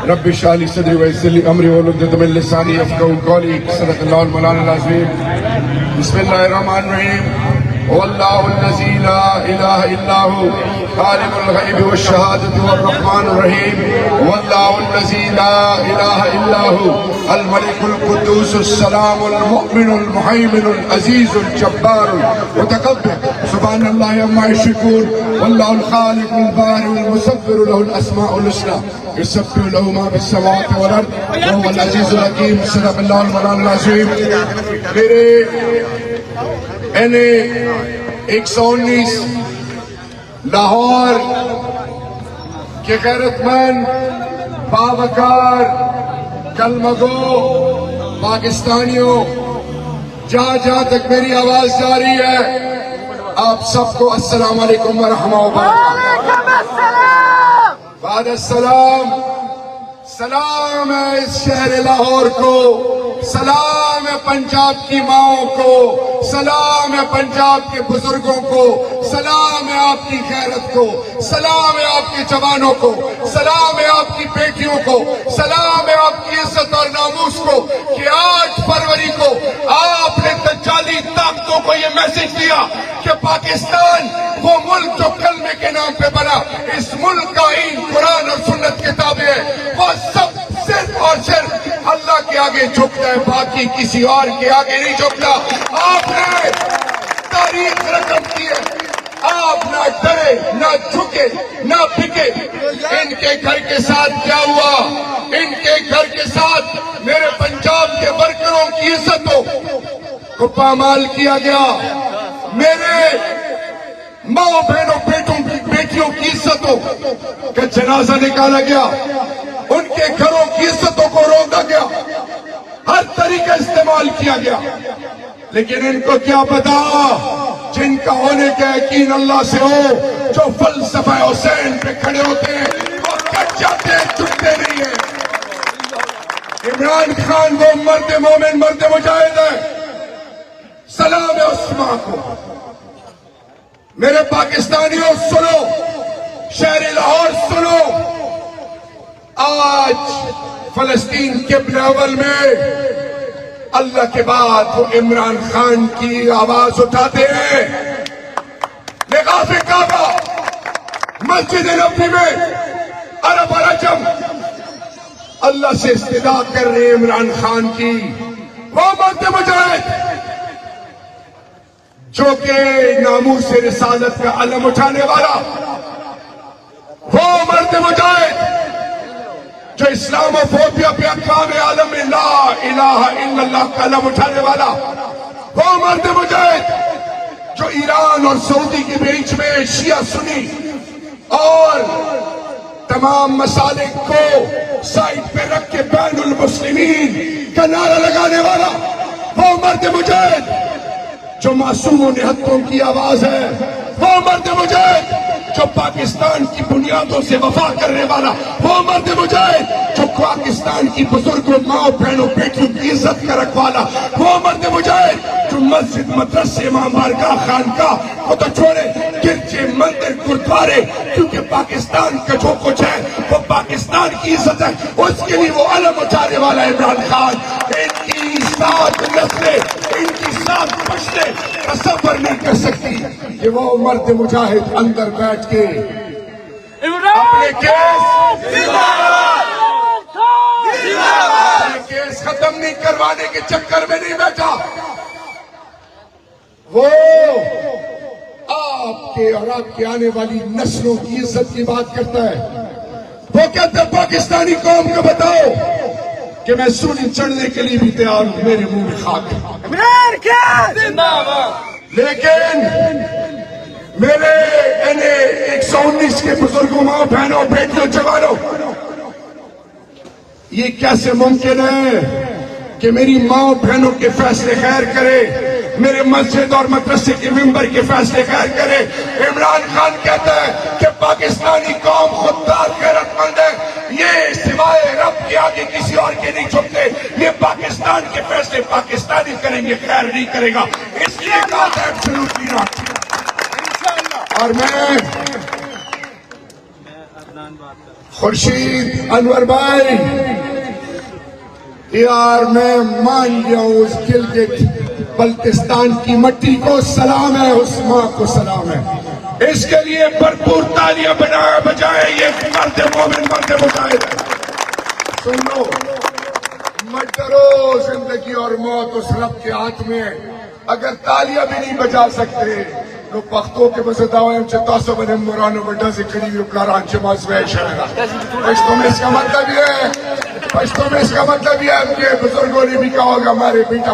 رب اشرح لي صدري ويسر لي امري واحلل عقدة من لساني يفقهوا قولي. صدق الله المولانا العظيم. بسم الله الرحمن الرحيم. هو الله الذي لا اله الا هو عالم الغيب والشهادة والرحمن الرحيم. هو الله الذي لا اله الا هو الملك القدوس السلام المؤمن المهيمن العزيز الجبار المتكبر سبحان الله عما يشركون. والله الخالق البارئ المصور له الاسماء الحسنى يسبح له ما في السماوات والارض وهو العزيز الحكيم. صدق الله المولانا العظيم. میرے NA-119 لاہور کے غیرت مند باوقار کلمہ گو پاکستانیوں، جہاں جہاں تک میری آواز جاری ہے، آپ سب کو السلام علیکم ورحمۃ اللہ وبرکاتہ۔ بعد السلام، سلام ہے اس شہر لاہور کو، سلام ہے پنجاب کی ماؤں کو، سلام ہے پنجاب کے بزرگوں کو، سلام ہے آپ کی غیرت کو، سلام ہے آپ کے جوانوں کو، سلام ہے آپ کی بیٹیوں کو، سلام ہے آپ کی عزت اور ناموس کو کہ 8 فروری کو آپ نے دجالی طاقتوں کو یہ میسج دیا کہ پاکستان وہ ملک جو کلمے کے نام پہ بنا، اس ملک کا ہی قرآن اور سنت کتابیں ہے، وہ سب صرف اور صرف اللہ کے آگے جھکتا ہے، باقی کسی اور کے آگے نہیں جھکتا۔ آپ نے تاریخ رقم کی ہے، آپ نہ ڈرے نہ جھکے نہ بھکے۔ ان کے گھر کے ساتھ کیا ہوا؟ ان کے گھر کے ساتھ میرے پنجاب کے ورکروں کی عزتوں کو پامال کیا گیا، میرے ماں بہنوں بیٹیوں کی عزتوں کا جنازہ نکالا گیا، ان کے گھروں کی عزتوں کو روکا گیا، ہر طریقہ استعمال کیا گیا۔ لیکن ان کو کیا پتا، جن کا ہونے کا یقین اللہ سے ہو، جو فلسفہ حسین پہ کھڑے ہوتے ہیں وہ کٹ جاتے ہیں، چھٹتے نہیں ہیں۔ عمران خان وہ مرد مومن، مرد مجاہد ہے، سلام ہے اس ماں کو۔ میرے پاکستانیوں سنو، شہر لاہور سنو، آج فلسطین کے بلاول میں اللہ کے بعد وہ عمران خان کی آواز اٹھاتے ہیں، نقاب کعبہ، مسجد نبوی میں عرب اور عجم اللہ سے استدعا کر رہے ہیں عمران خان کی۔ وہ مرد مجاہد جو کہ ناموس رسالت کا علم اٹھانے والا، وہ مرد مجاہد جو اسلام و فوبیا پہ اقوام عالم میں لا الہ الا اللہ کا علم اٹھانے والا، وہ مرد مجاہد جو ایران اور سعودی کے بیچ میں شیعہ سنی اور تمام مسالک کو سائڈ پہ رکھ کے بین المسلمین کا نعرہ لگانے والا، وہ مرد مجاہد جو معصوم و نہتوں کی آواز ہے، وہ مرد مجاہد جو پاکستان کی بنیادوں سے وفا کرنے والا، وہ مرد مجاہد جو پاکستان کی بزرگوں، ماں بہنوں بیٹیوں کی عزت کا رکھوالا، وہ مرد مجاہد جو مسجد، مدرسے، بارگاہ، خانقاہ کو تو چھوڑے، گرجے، مندر، گردوارے، کیونکہ پاکستان کا جو کچھ ہے وہ پاکستان کی عزت ہے، اس کے لیے وہ علم اٹھانے والا عمران خان۔ ان کی سات نسلیں، ان کی سات نسلیں تصور نہیں کر سکتی کہ وہ مرد مجاہد اندر بیٹھ کے اپنے کیس ختم نہیں کروانے کے چکر میں نہیں بیٹھا، وہ آپ کے اور آپ کے آنے والی نسلوں کی عزت کی بات کرتا ہے۔ وہ کہتا ہے پاکستانی قوم کو بتاؤ کہ میں سولی چڑھنے کے لیے بھی تیار ہوں، میرے منہ میں خاک ہے۔ لیکن میرے NA-119 کے بزرگوں، ماں بہنوں، بیٹیوں، جوانوں، یہ کیسے ممکن ہے کہ میری ماں بہنوں کے فیصلے خیر کرے، میرے مسجد اور مدرسے کے ممبر کے فیصلے خیر کرے؟ عمران خان کہتا ہے کہ پاکستانی قوم خوددار غیرت مند ہے، یہ سوائے رب کے آگے کسی اور کے نہیں جھکتے، یہ پاکستان کے فیصلے پاکستانی کریں گے، خیر نہیں کرے گا، اس لیے کہا تھا ایبسولوٹلی ناٹ۔ اور میں خورشید انور بھائی یار میں مان گیا ہوں اس گلگت بلتستان کی مٹی کو سلام ہے، اس ماں کو سلام ہے. اس کے لیے بھرپور تالیاں بجائے یہ مرد مومن مرد مجاہد ہے. سن لو مت ڈرو، زندگی اور موت اس رب کے ہاتھ میں ہے. اگر تالیاں بھی نہیں بجا سکتے تو پختوں کے بزداویں چتاسو بنے مرانو بڑا سے کڑی ہوئی اکلاران چماز ویش ہے. پشتوں میں اس کا مطلب یہ ہے، پشتوں میں اس کا مطلب یہ ہے کہ بزرگوں نے بھی کہا ہوگا ہمارے بیٹا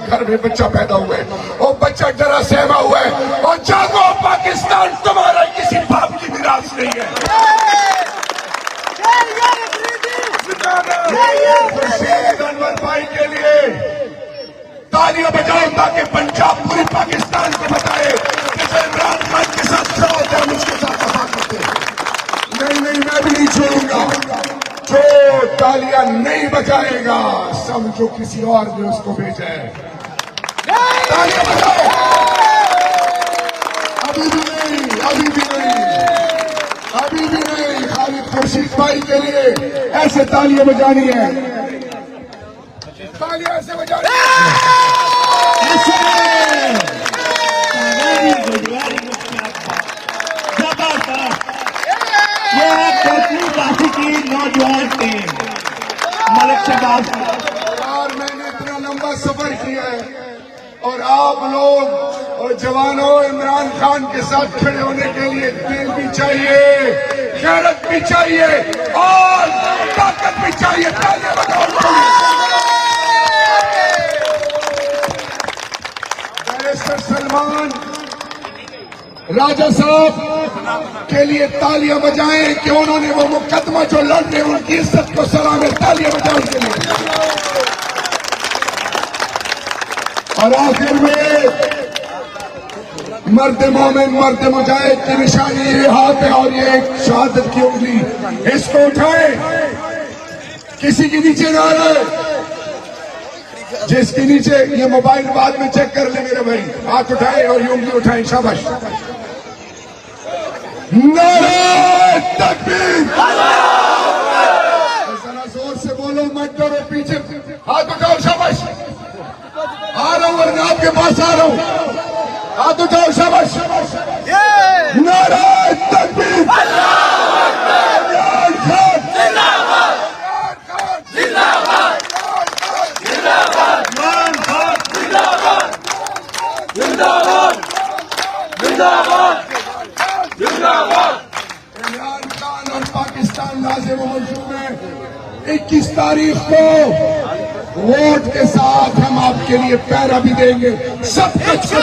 گھر میں بچہ پیدا ہوا ہے، وہ بچہ ڈرا سہما ہوا ہے. اور جاگو پاکستان تمہارا کسی باپ کی میراث نہیں ہے. خورشید انور بھائی کے لیے تالیاں بجاؤ تاکہ پنجاب پوری پاکستان کو بتائے کہ جو عمران خان کے ساتھ کھڑا ہوتا ہے مجھ کے ساتھ دفاع کرتے ہیں. نہیں میں بھی نہیں چھوڑوں گا. جو تالیاں نہیں بجائے گا سمجھو کسی اور نے اس کو بھیجا ہے. تالیاں بجاؤ. ابھی بھی نہیں خالد خورشید بھائی کے لیے ایسے تالیاں بجانی ہے. تالیاں ایسے بجانی کی نوجوان ٹیم ملک شہباز. اور میں نے اتنا لمبا سفر کیا ہے اور آپ لوگ اور جوانوں عمران خان کے ساتھ کھڑے ہونے کے لیے دل بھی چاہیے، غیرت بھی چاہیے اور طاقت بھی چاہیے. تالیاں بجاؤ. بیرسٹر سلمان راجہ صاحب کے لیے تالیاں بجائیں کہ انہوں نے وہ مقدمہ جو لڑ رہے ان کی عزت کو سلام ہے. تالیاں بجائیں ان کے لیے. اور آخر میں مرد مومن مرد مجاہد کی نشانی یہ ہاتھ ہے اور یہ ایک شہادت کی انگلی. اس کو اٹھائیں، کسی کے نیچے نہ رہے. جس کے نیچے یہ موبائل بعد میں چیک کر لے میرے بھائی. ہاتھ اٹھائیں اور یہ انگلی اٹھائیں. شاباش. نعرہ تکبیر. ذرا زور سے بولو، مت ڈرو. پیچھے ہاتھ اٹھاؤ. شاباش. آ رہا ہوں ورنہ آپ کے پاس آ رہا ہوں. ہاتھ اٹھاؤ. شاباش. نعرہ تکبیر. عمران خان اور پاکستان لازم و ملزوم ہے. 21 تاریخ کو ووٹ کے ساتھ ہم آپ کے لیے پیرا بھی دیں گے. سب کچھ